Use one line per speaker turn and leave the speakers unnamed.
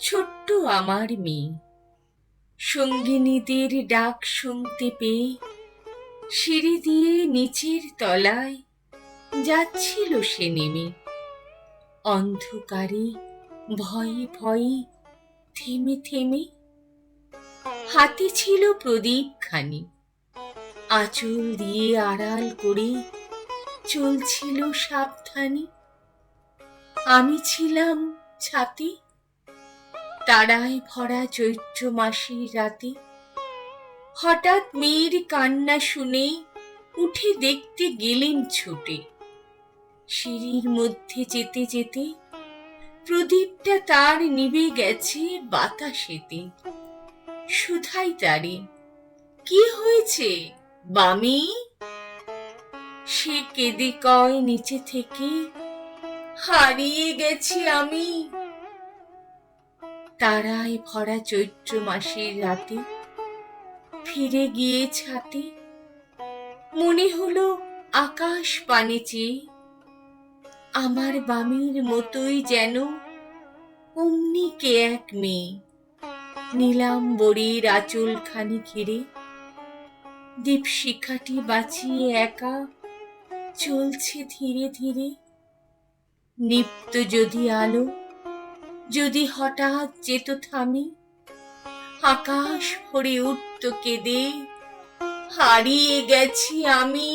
ছোট্ট আমার মেয়ে সঙ্গিনীদের ডাক শুনতে পেয়ে সিঁড়ি দিয়ে নিচের তলায় যাচ্ছিল সে নেমে। অন্ধকারে ভয়ে ভয়ে থেমে থেমে হাতে ছিল প্রদীপ খানি, আঁচল দিয়ে আড়াল করে চলছিল সাবধানে। আমি ছিলাম ছাতে, তারায় ভরা চৈত্র মাসের রাতে। হঠাৎ মেয়ের কান্না শুনে উঠে দেখতে গেলেন ছুটে। সিঁড়ির মধ্যে যেতে যেতে প্রদীপটা তার নিভে গেছে বাতাসেতে। শুধাই তারে, কি হয়েছে বামি? সে কেঁদে কয় নিচে থেকে, হারিয়ে গেছি আমি। তারায় ভরা চৈত্র মাসের রাতে ফিরে গিয়ে ছাতে মনে হলো আকাশ পানে চেয়ে আমার বামির মতোই যেন অমনি কে এক মেয়ে। নীলাম্বরীর আঁচলখানি ঘিরে দীপশিখাটি বাঁচিয়ে একা চলছে ধীরে ধীরে। নিপ্ত যদি আলো যদি হঠাৎ যেত থামি, আকাশ ভরে উঠত কেঁদে, হারিয়ে গেছি আমি।